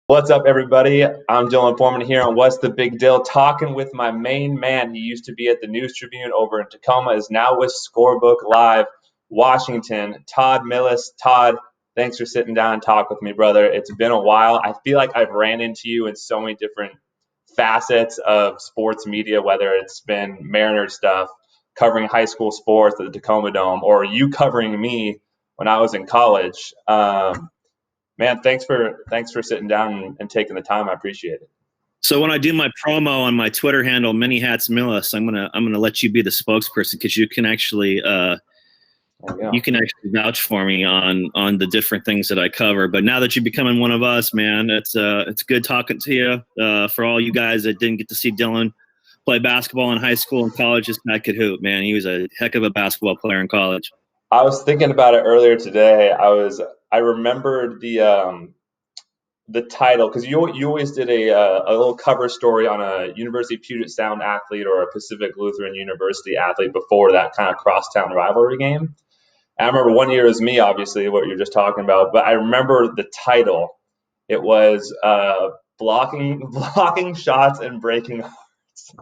What's up, everybody? I'm Dylan Foreman here on What's the Big Deal, talking with my main man. He used to be at the News Tribune over in Tacoma, is now with Scorebook Live Washington, Todd Milles. Todd, thanks for sitting down and talking with me, brother. It's been a while. I feel like I've ran into you in so many different facets of sports media, whether it's been Mariner stuff, covering high school sports at the Tacoma Dome, or you covering me when I was in college. Man, thanks for sitting down and taking the time. I appreciate it. So when I do my promo on my Twitter handle, Many Hats Milles, I'm gonna let you be the spokesperson, because you can actually vouch for me on the different things that I cover. But now that you're becoming one of us, man, it's good talking to you. For all you guys that didn't get to see Dylan play basketball in high school and college, this guy could hoop, man. He was a heck of a basketball player in college. I was thinking about it earlier today. I remembered the title, because you always did a little cover story on a University of Puget Sound athlete or a Pacific Lutheran University athlete before that kind of crosstown rivalry game. And I remember one year it was me, obviously, what you're just talking about, but I remember the title. It was blocking shots and breaking hearts.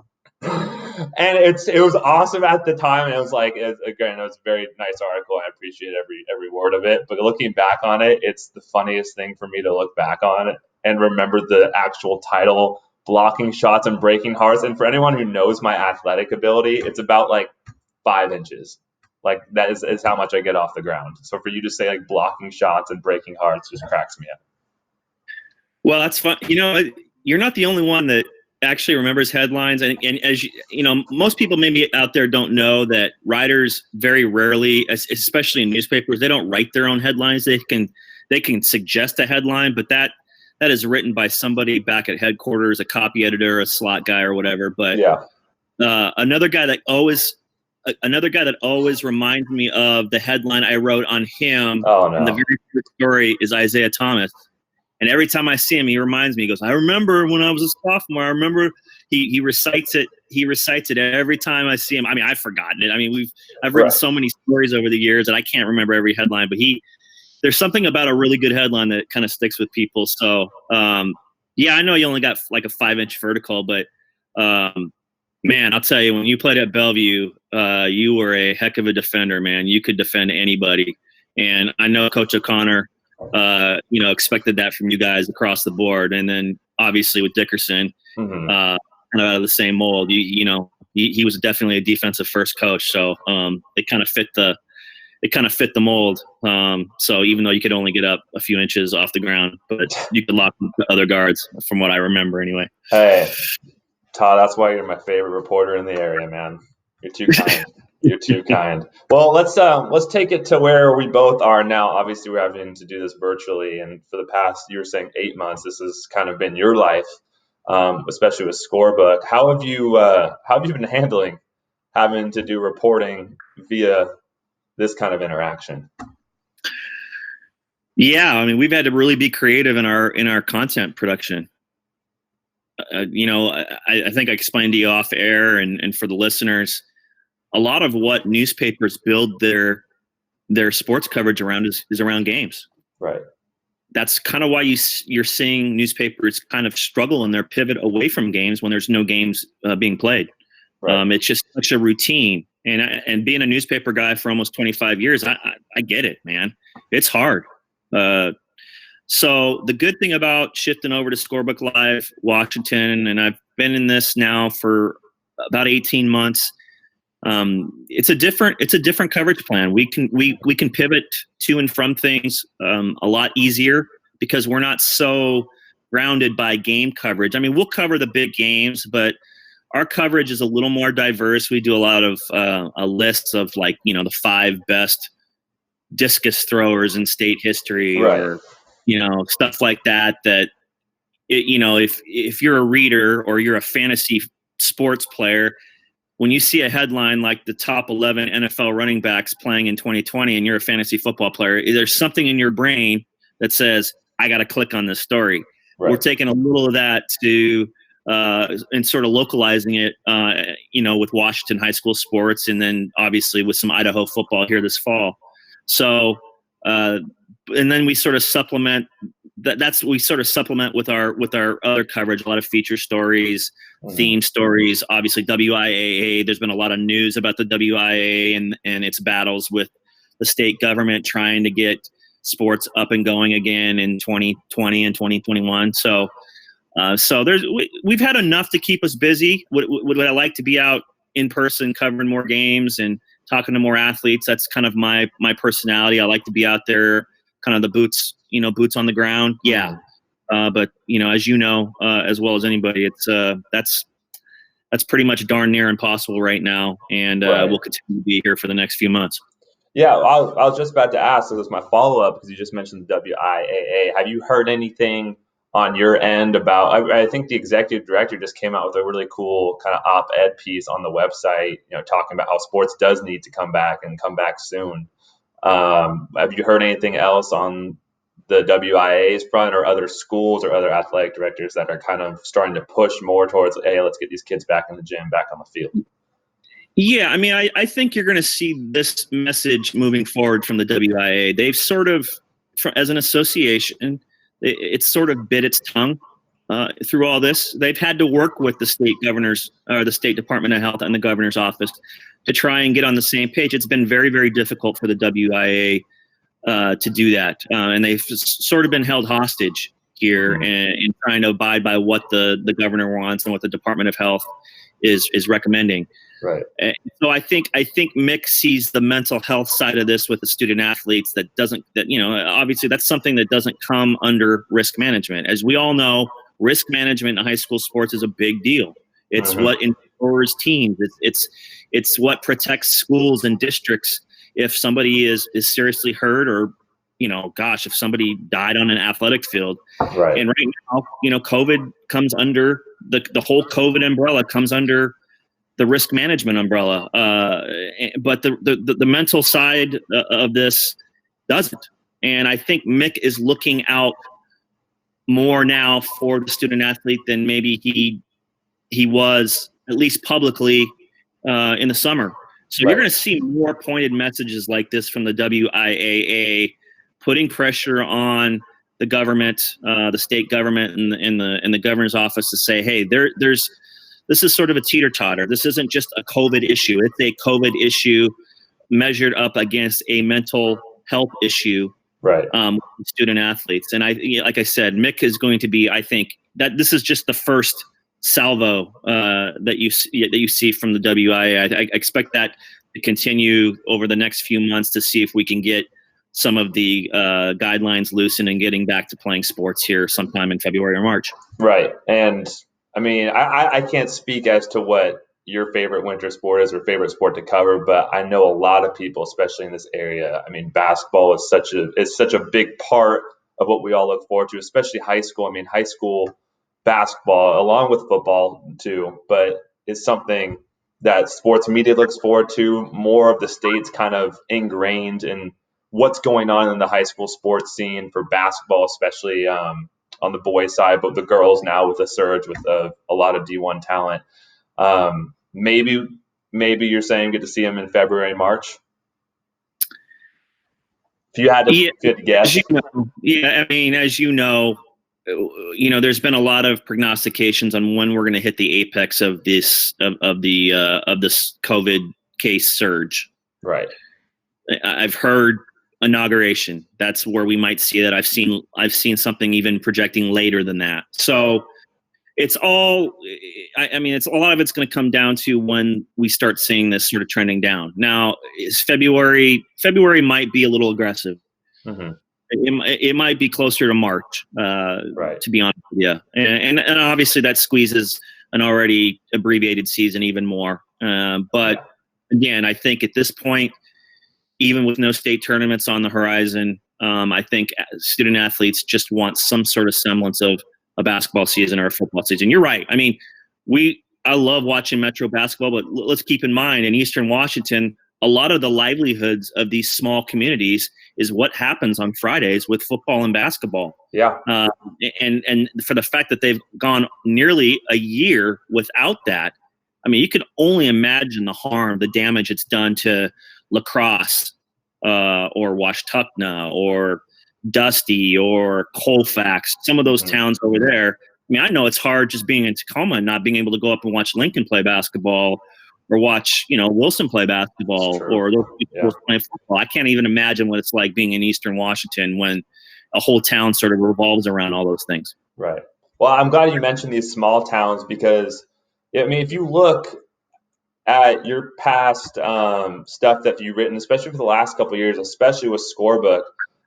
And it was awesome at the time, and it was like, again, it was a very nice article, and I appreciate every word of it. But looking back on it, it's the funniest thing for me to look back on and remember the actual title, blocking shots and breaking hearts. And for anyone who knows my athletic ability, it's about like 5 inches. Like that is how much I get off the ground. So for you to say like blocking shots and breaking hearts just cracks me up. Well, that's fun. You know, you're not the only one that actually remembers headlines, and as you know, most people maybe out there don't know that writers very rarely, especially in newspapers, they don't write their own headlines. They can suggest a headline, but that is written by somebody back at headquarters, a copy editor, a slot guy, or whatever. But yeah, another guy that always reminds me of the headline I wrote on him in the very first story is Isaiah Thomas. And every time I see him, he reminds me. He goes, "I remember when I was a sophomore. I remember." He recites it. He recites it every time I see him. I mean, I've forgotten it. I mean, I've written so many stories over the years that I can't remember every headline. But there's something about a really good headline that kind of sticks with people. So yeah, I know you only got like a 5-inch vertical, but man, I'll tell you, when you played at Bellevue, you were a heck of a defender, man. You could defend anybody, and I know Coach O'Connor expected that from you guys across the board. And then obviously with Dickerson, kind of out of the same mold, he was definitely a defensive first coach. So it kind of fit the mold. So even though you could only get up a few inches off the ground, but you could lock the other guards, from what I remember anyway. Hey, Todd, that's why you're my favorite reporter in the area, man. You're too kind. You're too kind. Well, let's take it to where we both are now. Obviously, we're having to do this virtually, and for the past, you were saying 8 months, this has kind of been your life, especially with Scorebook. How have you been handling having to do reporting via this kind of interaction? Yeah, I mean, we've had to really be creative in our content production. I think I explained to you off air, and for the listeners, a lot of what newspapers build their sports coverage around is around games. Right. That's kind of why you're seeing newspapers kind of struggle in their pivot away from games when there's no games being played. Right. It's just such a routine. And being a newspaper guy for almost 25 years, I get it, man. It's hard. So the good thing about shifting over to Scorebook Live Washington, and I've been in this now for about 18 months, it's a different coverage plan. We can pivot to and from things a lot easier because we're not so grounded by game coverage. I mean, we'll cover the big games, but our coverage is a little more diverse. We do a lot of a list of the 5 best discus throwers in state history, right, or stuff like that. If you're a reader or you're a fantasy sports player, when you see a headline like the top 11 NFL running backs playing in 2020 and you're a fantasy football player, there's something in your brain that says, I got to click on this story. Right. We're taking a little of that to and sort of localizing it, with Washington high school sports, and then obviously with some Idaho football here this fall. So, and then we sort of supplement we sort of supplement with our other coverage, a lot of feature stories, theme stories, obviously WIAA. There's been a lot of news about the WIAA and its battles with the state government trying to get sports up and going again in 2020 and 2021. So we've had enough to keep us busy. Would I like to be out in person covering more games and talking to more athletes? That's kind of my personality. I like to be out there, kind of the boots on the ground. Yeah. But as as well as anybody, it's that's pretty much darn near impossible right now. And we'll continue to be here for the next few months. Yeah, I was just about to ask. This was my follow-up because you just mentioned the WIAA. Have you heard anything on your end about? I think the executive director just came out with a really cool kind of op-ed piece on the website, talking about how sports does need to come back and come back soon. Have you heard anything else on the WIAA's front, or other schools or other athletic directors that are kind of starting to push more towards, hey, let's get these kids back in the gym, back on the field? Yeah, I mean, I think you're going to see this message moving forward from the WIAA. They've sort of, as an association, it's sort of bit its tongue through all this. They've had to work with the state governors, or the State Department of Health and the governor's office, to try and get on the same page. It's been very, very difficult for the WIAA to do that. And they've sort of been held hostage here in trying to abide by what the governor wants and what the Department of Health is recommending. Right. And so I think Mick sees the mental health side of this with the student athletes that obviously that's something that doesn't come under risk management. As we all know, risk management in high school sports is a big deal. It's what empowers teams. It's what protects schools and districts if somebody is seriously hurt, or if somebody died on an athletic field. Right. And right now, COVID comes under the whole COVID umbrella comes under the risk management umbrella. But the mental side of this doesn't. And I think Mick is looking out more now for the student athlete than maybe he was, at least publicly, in the summer. So you're going to see more pointed messages like this from the WIAA, putting pressure on the government, the state government, and the governor's office to say, hey, this is sort of a teeter-totter. This isn't just a COVID issue. It's a COVID issue measured up against a mental health issue, with student athletes. And like I said, Mick is going to be, I think, that this is just the first salvo that you see from the WIA. I expect that to continue over the next few months to see if we can get some of the guidelines loosened and getting back to playing sports here sometime in February or March. Right. And I mean, I can't speak as to what your favorite winter sport is or favorite sport to cover, but I know a lot of people, especially in this area. I mean, basketball is such a big part of what we all look forward to, especially high school. I mean, high school basketball, along with football too, but it's something that sports media looks forward to. More of the state's kind of ingrained in what's going on in the high school sports scene for basketball, especially on the boys' side, but the girls now with a surge with a lot of D1 talent. Maybe you're saying get to see them in February and March. If you had to guess. I mean, as you know, there's been a lot of prognostications on when we're going to hit the apex of this COVID case surge. Right. I've heard inauguration. That's where we might see that. I've seen something even projecting later than that. So it's all, it's a lot of it's going to come down to when we start seeing this sort of trending down. Now, is February might be a little aggressive. Mm-hmm. It might be closer to March, to be honest with you. And obviously that squeezes an already abbreviated season even more. But again, I think at this point, even with no state tournaments on the horizon, I think student athletes just want some sort of semblance of a basketball season or a football season. You're right. I mean, I love watching Metro basketball, but let's keep in mind in Eastern Washington, a lot of the livelihoods of these small communities is what happens on Fridays with football and basketball. Yeah. And for the fact that they've gone nearly a year without that, I mean, you can only imagine the harm, the damage it's done to lacrosse, or Washtenaw, or Dusty, or Colfax, some of those towns over there. I mean, I know it's hard just being in Tacoma and not being able to go up and watch Lincoln play basketball, or watch, Wilson play basketball, or those people playing football. I can't even imagine what it's like being in Eastern Washington when a whole town sort of revolves around all those things. Right. Well, I'm glad you mentioned these small towns because, I mean, if you look at your past stuff that you've written, especially for the last couple of years, especially with Scorebook,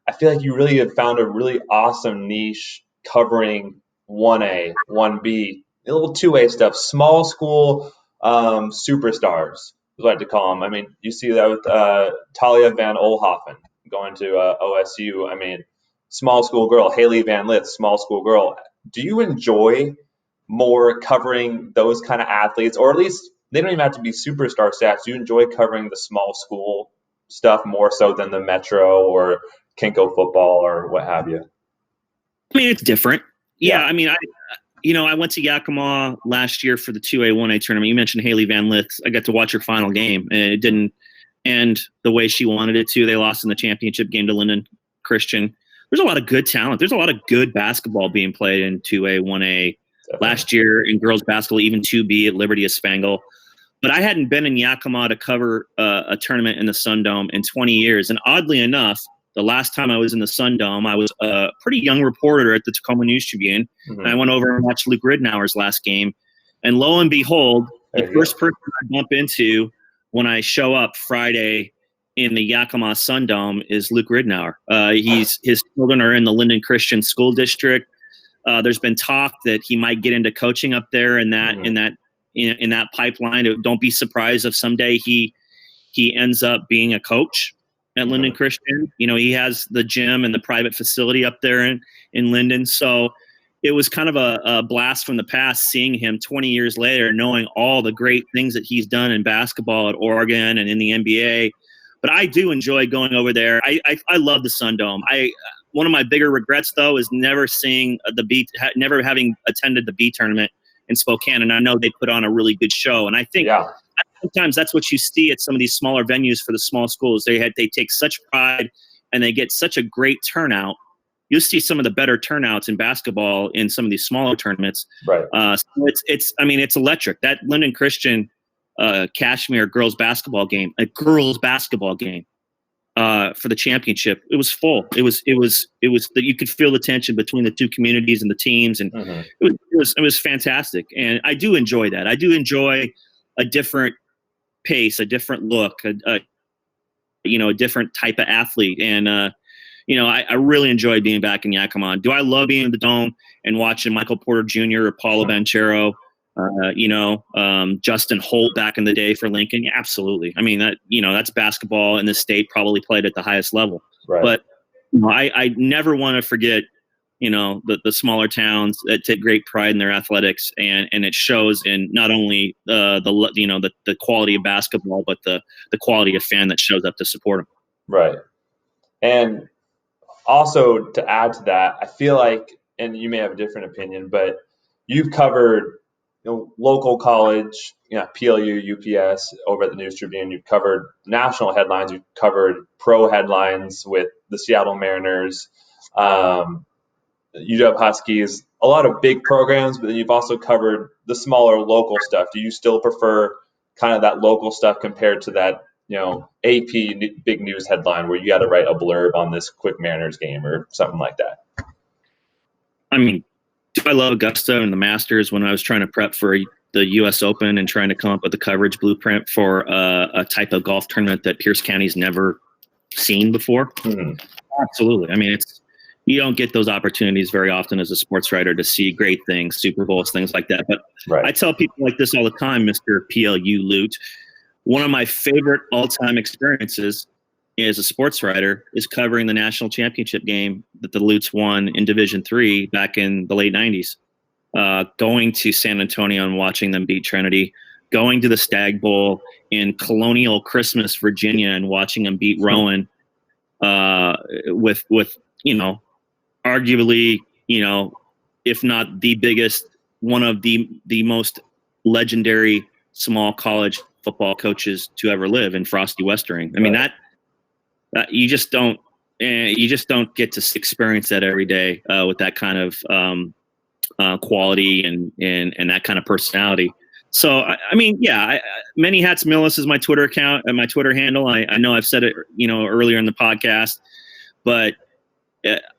I feel like you really have found a really awesome niche covering 1A, 1B, a little 2A stuff, small school superstars, is what I like to call them. I mean, you see that with Talia Van Olhoffen going to OSU. I mean, small school girl. Haley Van Lith, small school girl. Do you enjoy more covering those kind of athletes, or at least they don't even have to be superstar stats? Do you enjoy covering the small school stuff more so than the Metro or Kinko football or what have you? I mean, it's different. Yeah. I mean, I went to Yakima last year for the 2A, 1A tournament. You mentioned Haley Van Lith. I got to watch her final game, and it didn't end the way she wanted it to. They lost in the championship game to Linden Christian. There's a lot of good talent. There's a lot of good basketball being played in 2A, 1A. Definitely. Last year in girls basketball, even 2B at Liberty Espangal. But I hadn't been in Yakima to cover a tournament in the Sun Dome in 20 years. And oddly enough, the last time I was in the Sun Dome, I was a pretty young reporter at the Tacoma News Tribune. Mm-hmm. And I went over and watched Luke Ridnour's last game. And lo and behold, the first person I bump into when I show up Friday in the Yakima Sun Dome is Luke Ridnour. His children are in the Linden Christian School District. There's been talk that he might get into coaching up there in that pipeline. Don't be surprised if someday he ends up being a coach at Linden Christian. He has the gym and the private facility up there in Linden. So it was kind of a blast from the past seeing him 20 years later, knowing all the great things that he's done in basketball at Oregon and in the NBA. But I do enjoy going over there. I love the Sun Dome. One of my bigger regrets, though, is never having attended the B tournament in Spokane. And I know they put on a really good show. And I think sometimes that's what you see at some of these smaller venues for the small schools. They take such pride and they get such a great turnout. You'll see some of the better turnouts in basketball in some of these smaller tournaments. Right. So it's electric. That Linden Christian Kashmir girls basketball game for the championship, it was full. It was that you could feel the tension between the two communities and the teams, and it was fantastic. And I do enjoy that. I do enjoy a different pace, a different look, a different type of athlete. And I really enjoy being back in Yakima. Do I love being in the Dome and watching Michael Porter Jr. or Paulo Banchero? Justin Holt back in the day for Lincoln. Yeah, absolutely. I mean, that's basketball in the state probably played at the highest level. Right. But I never want to forget, the smaller towns that take great pride in their athletics, and it shows in not only the quality of basketball, but the quality of fan that shows up to support them. Right. And also to add to that, I feel like, and you may have a different opinion, but you've covered local college, PLU, UPS over at the News Tribune. You've covered national headlines. You've covered pro headlines with the Seattle Mariners, UW Huskies, a lot of big programs, but then you've also covered the smaller local stuff. Do you still prefer kind of that local stuff compared to that, AP big news headline where you got to write a blurb on this quick Mariners game or something like that? I mean, I love Augusta and the Masters. When I was trying to prep for the U.S. Open and trying to come up with a coverage blueprint for a type of golf tournament that Pierce County's never seen before. Mm-hmm. Absolutely. I mean, you don't get those opportunities very often as a sports writer to see great things, Super Bowls, things like that. But I tell people like this all the time, Mr. PLU Lute, one of my favorite all-time experiences as a sports writer is covering the national championship game that the Lutes won in Division III back in the late 90s. Going to San Antonio and watching them beat Trinity, going to the Stag Bowl in colonial Christmas, Virginia, and watching them beat Rowan with arguably, if not the biggest, one of the most legendary small college football coaches to ever live in Frosty Westering. I mean, that you just don't get to experience that every day with that kind of quality and that kind of personality. So, I mean, Many Hats Milles is my Twitter account and my Twitter handle. I know I've said it, earlier in the podcast, but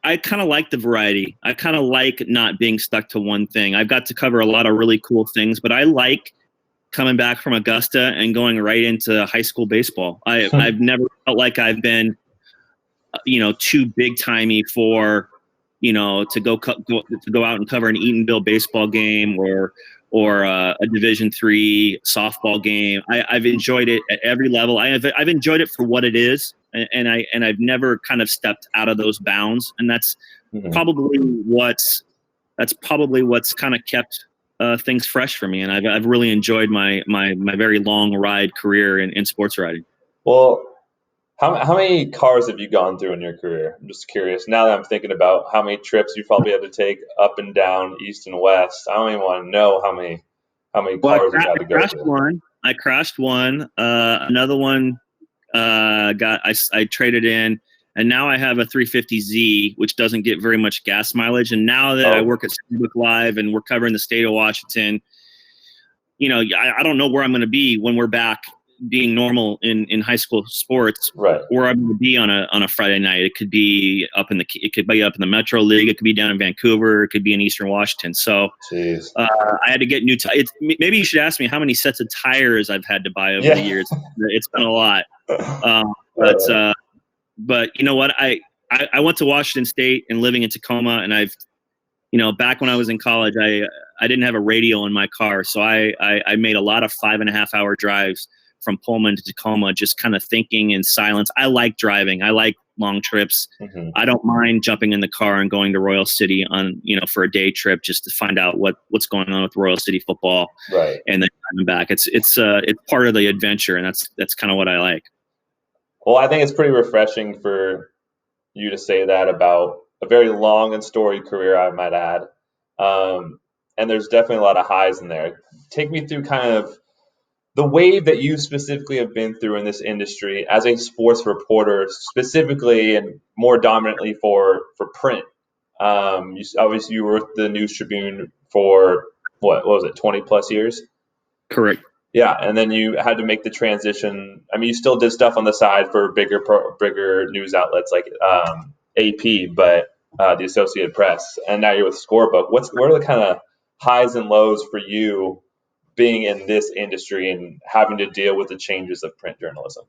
I kind of like the variety. I kind of like not being stuck to one thing. I've got to cover a lot of really cool things, but I like coming back from Augusta and going right into high school baseball. I've never felt like I've been, too big timey for, to go out and cover an Eatonville baseball game or a Division III softball game. I've enjoyed it at every level. I've enjoyed it for what it is, and I've never kind of stepped out of those bounds. And that's probably what's kind of kept things fresh for me. And I've really enjoyed my very long ride career in sports writing. Well, how many cars have you gone through in your career? I'm just curious. Now that I'm thinking about how many trips you probably had to take up and down, east and west, I don't even want to know how many cars you had to go through. I crashed one. Another one I traded in, and now I have a 350Z, which doesn't get very much gas mileage. And now that I work at Scorebook Live and we're covering the state of Washington, I don't know where I'm going to be when we're back being normal in high school sports, right? Where I'm going to be on a Friday night. It could be up in the Metro League. It could be down in Vancouver. It could be in Eastern Washington. So I had to get new tires. Maybe you should ask me how many sets of tires I've had to buy over the years. It's been a lot. But you know what? I went to Washington State and living in Tacoma, and I've, back when I was in college, I didn't have a radio in my car, so I made a lot of 5.5 hour drives from Pullman to Tacoma, just kind of thinking in silence. I like driving. I like long trips. I don't mind jumping in the car and going to Royal City on, for a day trip just to find out what's going on with Royal City football, right? And then coming back. It's part of the adventure, and that's kind of what I like. Well, I think it's pretty refreshing for you to say that about a very long and storied career, I might add. And there's definitely a lot of highs in there. Take me through kind of the wave that you specifically have been through in this industry as a sports reporter, specifically and more dominantly for print. Obviously, you were with the News Tribune for, what was it, 20 plus years? Correct. Yeah, and then you had to make the transition. I mean, you still did stuff on the side for bigger news outlets like AP, but the Associated Press, and now you're with Scorebook. What are the kind of highs and lows for you being in this industry and having to deal with the changes of print journalism?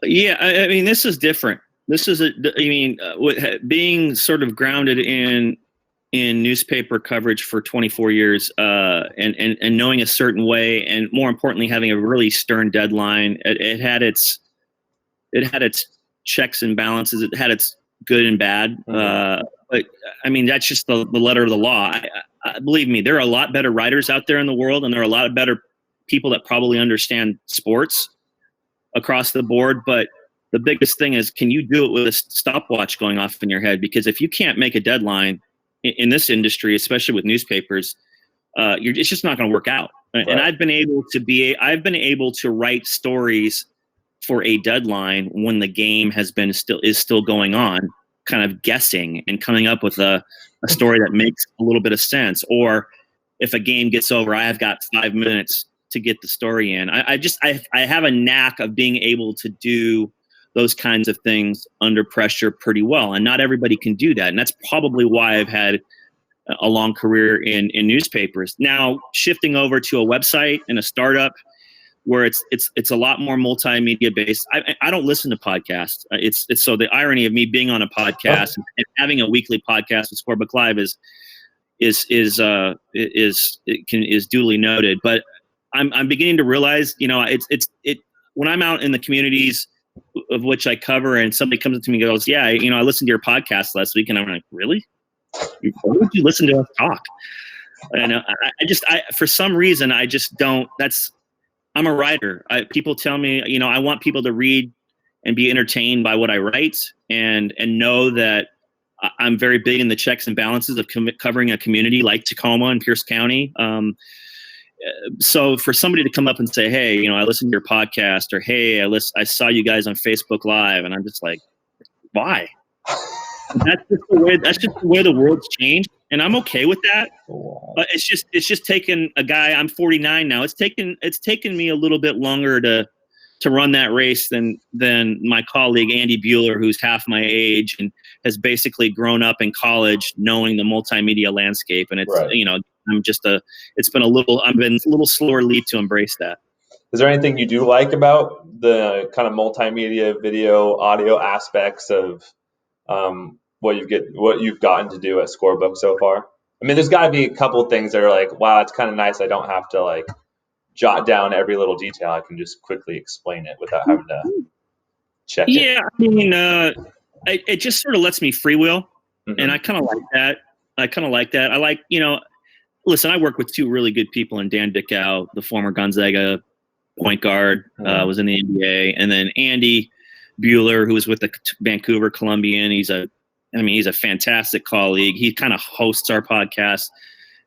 Yeah, I mean, this is different. This is being sort of grounded in newspaper coverage for 24 years, and knowing a certain way, and more importantly, having a really stern deadline. It had its checks and balances. It had its good and bad. But I mean, that's just the letter of the law. Believe me, there are a lot better writers out there in the world, and there are a lot of better people that probably understand sports across the board. But the biggest thing is, can you do it with a stopwatch going off in your head? Because if you can't make a deadline in this industry, especially with newspapers, it's just not going to work out. Right. And I've been able to write stories for a deadline when the game is still going on, kind of guessing and coming up with a story that makes a little bit of sense. Or if a game gets over, I have got 5 minutes to get the story in. I have a knack of being able to do those kinds of things under pressure pretty well. And not everybody can do that. And that's probably why I've had a long career in newspapers. Now, shifting over to a website and a startup where it's a lot more multimedia based. I don't listen to podcasts. It's so the irony of me being on a podcast and having a weekly podcast with Scorebook Live is duly noted. But I'm beginning to realize, when I'm out in the communities of which I cover, and somebody comes up to me and goes, "Yeah, I listened to your podcast last week," and I'm like, "Really? Why would you listen to us talk?" And for some reason, I just don't. I'm a writer. People tell me, I want people to read and be entertained by what I write, and know that I'm very big in the checks and balances of covering a community like Tacoma and Pierce County. So for somebody to come up and say, hey, I listened to your podcast, or hey, I saw you guys on Facebook Live, and I'm just like, why? That's just the way the world's changed, and I'm okay with that. But it's just taken a guy. I'm 49 now. It's taken me a little bit longer to run that race than my colleague Andy Bueller, who's half my age and has basically grown up in college knowing the multimedia landscape. And it's right. I've been a little slower lead to embrace that. Is there anything you do like about the kind of multimedia, video, audio aspects of what you've gotten to do at Scorebook so far? I mean, there's got to be a couple of things that are like, wow, it's kind of nice. I don't have to like jot down every little detail. I can just quickly explain it without having to check it. Yeah, I mean, it just sort of lets me freewheel, and I kind of like that. I like, listen, I work with two really good people in Dan Dickow, the former Gonzaga point guard, was in the NBA, and then Andy Bueller, who was with the Vancouver Columbian. He's a fantastic colleague. He kind of hosts our podcast.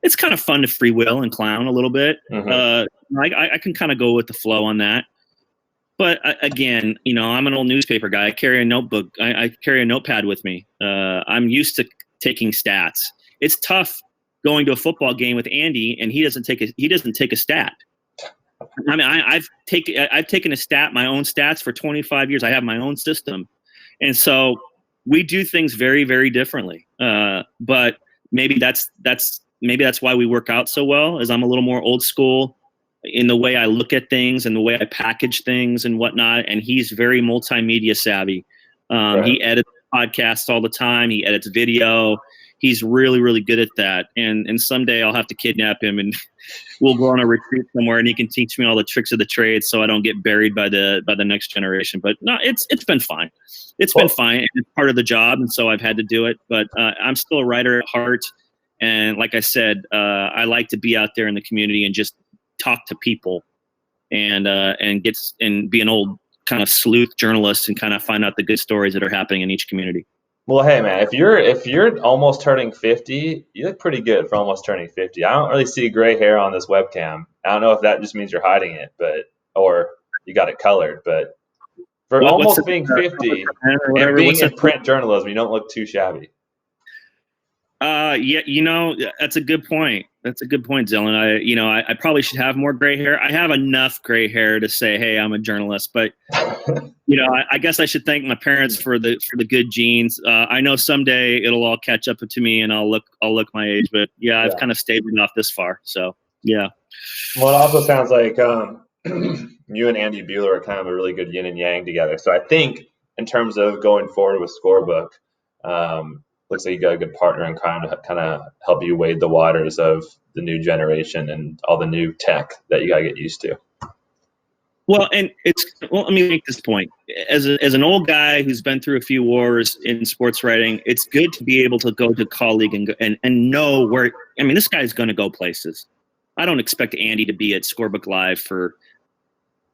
It's kind of fun to freewheel and clown a little bit. I can kind of go with the flow on that. But again, I'm an old newspaper guy. I carry a notebook. I carry a notepad with me. I'm used to taking stats. It's tough going to a football game with Andy, and he doesn't take a stat. I mean, I've taken a stat, my own stats for 25 years. I have my own system, and so we do things very, very differently. But maybe that's why we work out so well. Is I'm a little more old school in the way I look at things and the way I package things and whatnot. And he's very multimedia savvy. Right. He edits podcasts all the time. He edits video. He's really, really good at that. And someday I'll have to kidnap him and we'll go on a retreat somewhere and he can teach me all the tricks of the trade so I don't get buried by the next generation. But no, it's been fine. It's been fine. It's part of the job. And so I've had to do it, but I'm still a writer at heart. And like I said, I like to be out there in the community and just talk to people and be an old kind of sleuth journalist and kind of find out the good stories that are happening in each community. Well, hey man, if you're almost turning 50, you look pretty good for almost turning 50. I don't really see gray hair on this webcam. I don't know if that just means you're hiding it, or you got it colored. But for almost being 50 and being in print journalism, you don't look too shabby. Yeah, that's a good point. That's a good point, Dylan. I probably should have more gray hair. I have enough gray hair to say, hey, I'm a journalist, but I guess I should thank my parents for the good genes. I know someday it'll all catch up to me and I'll look my age, but yeah, I've kind of stayed enough this far. So yeah. Well, it also sounds like you and Andy Bueller are kind of a really good yin and yang together. So I think in terms of going forward with Scorebook, looks like you got a good partner in crime to kind of help you wade the waters of the new generation and all the new tech that you got to get used to. Well, let me make this point. As an old guy who's been through a few wars in sports writing, it's good to be able to go to a colleague and know where. I mean, this guy's going to go places. I don't expect Andy to be at Scorebook Live for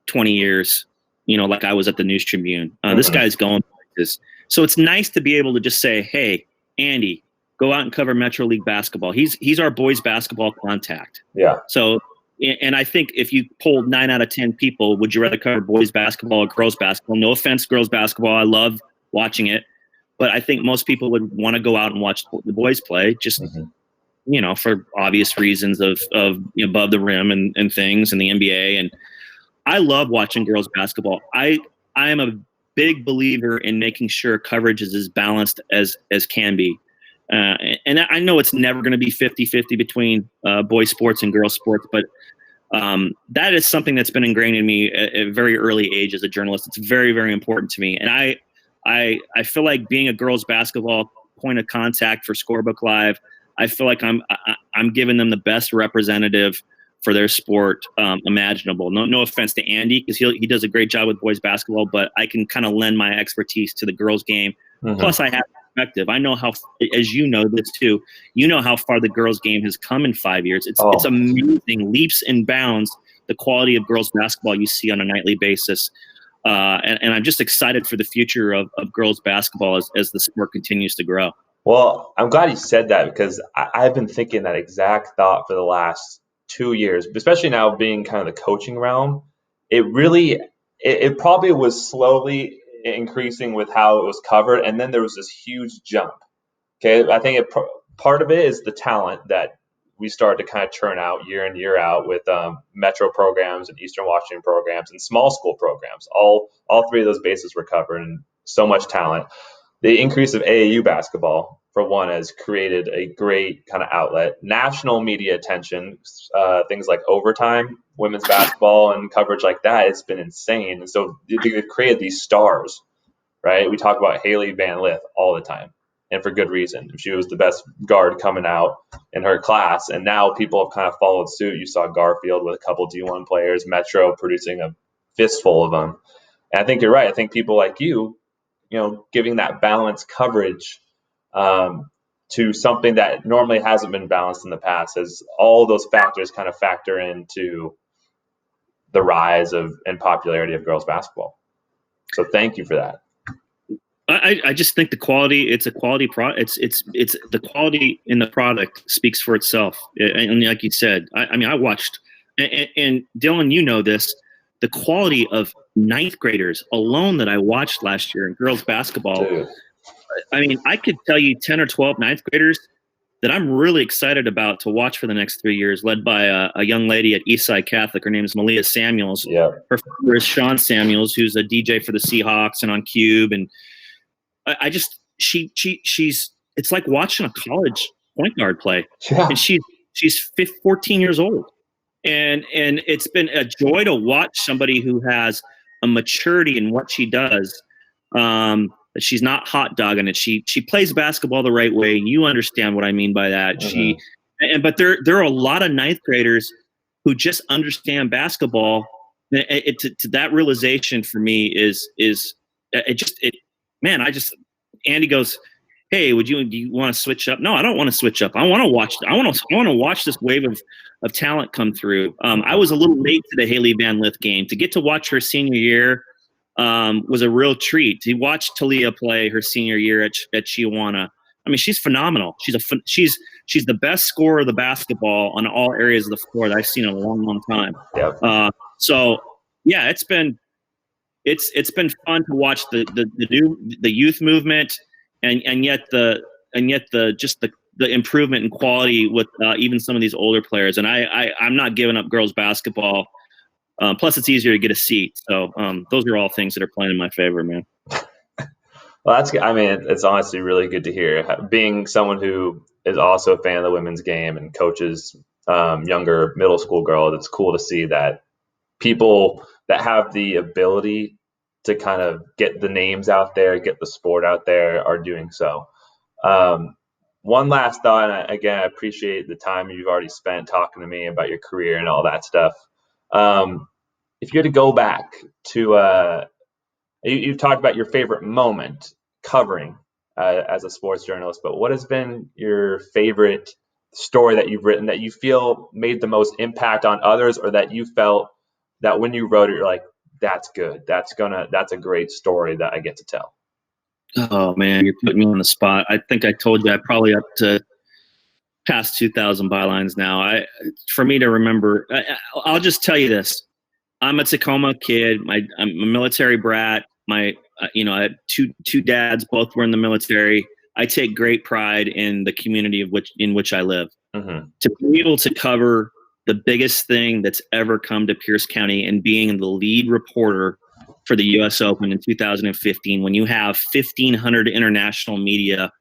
20 years, like I was at the News Tribune. This guy's going places. So it's nice to be able to just say, hey, Andy, go out and cover Metro League basketball. He's our boys basketball contact. Yeah. So, and I think if you polled 9 out of 10 people, would you rather cover boys basketball or girls basketball? No offense, girls basketball. I love watching it. But I think most people would want to go out and watch the boys play just, for obvious reasons of above the rim and things and the NBA. And I love watching girls basketball. I am a big believer in making sure coverage is as balanced as can be. And I know it's never going to be 50-50 between boys sports and girls sports, but that is something that's been ingrained in me at a very early age as a journalist. It's very, very important to me. And I feel like being a girls basketball point of contact for Scorebook Live, I feel like I'm giving them the best representative for their sport imaginable. No offense to Andy, because he does a great job with boys basketball, but I can kind of lend my expertise to the girls game Mm-hmm. Plus, I have perspective. I know how, as you know this too, you know how far the girls' game has come in 5 years. It's amazing, leaps and bounds, the quality of girls basketball you see on a nightly basis. And I'm just excited for the future of girls basketball as the sport continues to grow. Well, I'm glad you said that, because I've been thinking that exact thought for the last 2 years, especially now being kind of the coaching realm. It probably was slowly increasing with how it was covered, and then there was this huge jump. Okay, I think part of it is the talent that we started to kind of churn out year in, year out with metro programs and Eastern Washington programs and small school programs. All three of those bases were covered, and so much talent. The increase of AAU basketball, for one, has created a great kind of outlet. National media attention, things like overtime, women's basketball, and coverage like that, it's been insane. And so they've created these stars, right? We talk about Haley Van Lith all the time, and for good reason. She was the best guard coming out in her class, and now people have kind of followed suit. You saw Garfield with a couple D1 players, Metro producing a fistful of them. And I think you're right. I think people like you, giving that balanced coverage to something that normally hasn't been balanced in the past, as all those factors kind of factor into the rise and popularity of girls basketball. So thank you for that. I just think the quality, it's a quality product. It's the quality in the product speaks for itself. And like you said, I watched, and Dylan, you know this, the quality of ninth graders alone that I watched last year in girls basketball. Dude. I mean, I could tell you 10 or 12 ninth graders that I'm really excited about to watch for the next 3 years, led by a young lady at Eastside Catholic. Her name is Malia Samuels. Yeah. Her father is Sean Samuels, who's a DJ for the Seahawks and on Cube. And she's it's like watching a college point guard play. Yeah. And she's 14 years old. And it's been a joy to watch somebody who has a maturity in what she does. She's not hot dogging it. She plays basketball the right way. You understand what I mean by that. Mm-hmm. But there are a lot of ninth graders who just understand basketball. To that realization for me Andy goes, hey, do you want to switch up? No, I don't want to switch up. I want to watch this wave of talent come through. I was a little late to the Haley Van Lith game. To get to watch her senior year was a real treat. To watch Talia play her senior year at Chiawana. I mean, she's phenomenal. She's the best scorer of the basketball on all areas of the floor that I've seen in a long, long time. Yep. So yeah, it's been fun to watch the youth movement, and yet the improvement in quality with even some of these older players. And I'm not giving up girls basketball. Plus, it's easier to get a seat. So those are all things that are playing in my favor, man. Well, that's good. I mean, it's honestly really good to hear. Being someone who is also a fan of the women's game and coaches younger middle school girls, it's cool to see that people that have the ability to kind of get the names out there, get the sport out there, are doing so. One last thought, and again, I appreciate the time you've already spent talking to me about your career and all that stuff. If you had to go back to, you've talked about your favorite moment covering as a sports journalist, but what has been your favorite story that you've written that you feel made the most impact on others, or that you felt that when you wrote it, you're like, that's good. That's a great story that I get to tell. Oh man, you're putting me on the spot. I think I told you I probably up to past 2,000 bylines now. For me to remember, I'll just tell you this. I'm a Tacoma kid. I'm a military brat. I had two dads, both were in the military. I take great pride in the community in which I live. Mm-hmm. To be able to cover the biggest thing that's ever come to Pierce County and being the lead reporter for the U.S. Open in 2015, when you have 1,500 international media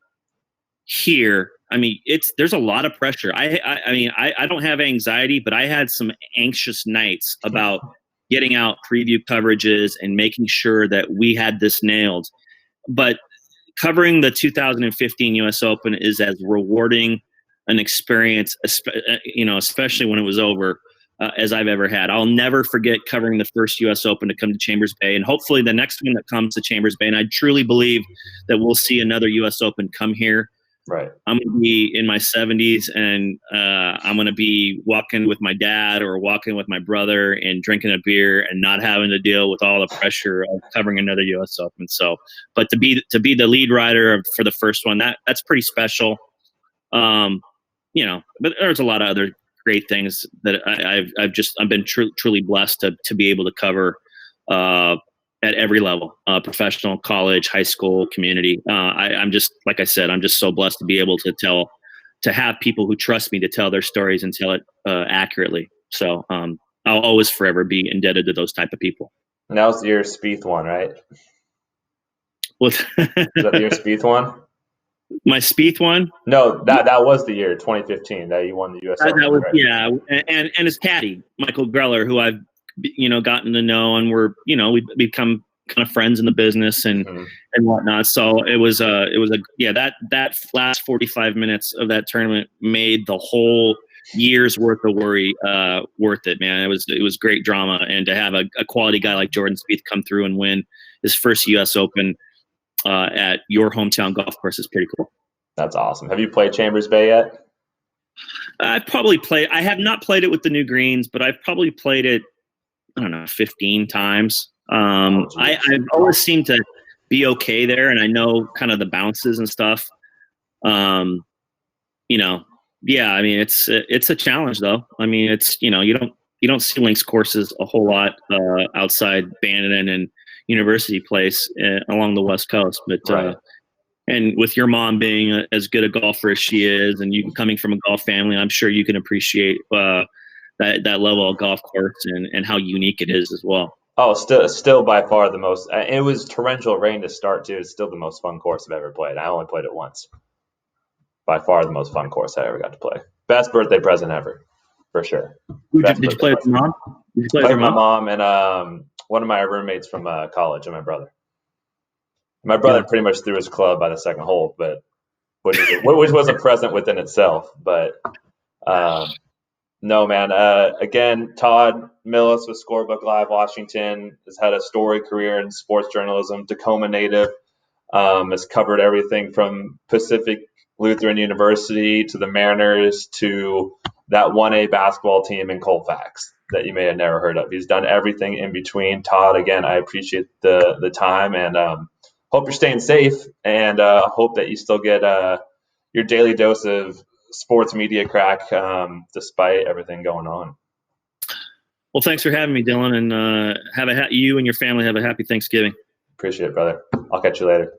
here, I mean, there's a lot of pressure. I don't have anxiety, but I had some anxious nights about getting out preview coverages and making sure that we had this nailed. But covering the 2015 U.S. Open is as rewarding an experience, especially when it was over, as I've ever had. I'll never forget covering the first U.S. Open to come to Chambers Bay, and hopefully the next one that comes to Chambers Bay. And I truly believe that we'll see another U.S. Open come here. Right. I'm going to be in my 70s, and I'm going to be walking with my dad or walking with my brother and drinking a beer and not having to deal with all the pressure of covering another U.S. Open. So, but to be the lead rider for the first one, that's pretty special. But there's a lot of other great things that I've been truly blessed to be able to cover at every level, professional, college, high school, community. I'm just, like I said, I'm just so blessed to be able to have people who trust me to tell their stories and tell it accurately. So I'll always forever be indebted to those type of people. And that was your Spieth one, right? Is that your Spieth one? My Spieth one? No, that was the year 2015 that you won the U.S. Open. That was, right? Yeah, and his caddy Michael Greller, who I've gotten to know, and we've become kind of friends in the business and whatnot. So it was that last 45 minutes of that tournament made the whole year's worth of worry worth it, man. It was great drama, and to have a quality guy like Jordan Spieth come through and win his first U.S. Open at your hometown golf course is pretty cool. That's awesome. Have you played Chambers Bay yet? I have not played it with the new greens, but I've probably played it, I don't know, 15 times. I've always seemed to be okay there, and I know kind of the bounces and stuff. Yeah, I mean, it's a challenge though. I mean, it's, you don't see links courses a whole lot outside Bandon and University Place along the West Coast, but right. And with your mom being as good a golfer as she is, and you coming from a golf family, I'm sure you can appreciate that level of golf course and how unique it is as well. Oh, still by far the most. It was torrential rain to start too. It's still the most fun course I've ever played. I only played it once. By far the most fun course I ever got to play. Best birthday present ever, for sure. Did you play with your mom? Did you play with my mom and one of my roommates from college and my brother. My brother pretty much threw his club by the second hole, but which was a present within itself. But no, man. Again, Todd Milles with Scorebook Live Washington has had a storied career in sports journalism. Tacoma native, has covered everything from Pacific Lutheran University to the Mariners to that 1A basketball team in Colfax that you may have never heard of. He's done everything in between. Todd, again, I appreciate the time, and hope you're staying safe, and hope that you still get your daily dose of sports media crack despite everything going on. Well, thanks for having me, Dylan, and you and your family have a happy Thanksgiving. Appreciate it, brother. I'll catch you later.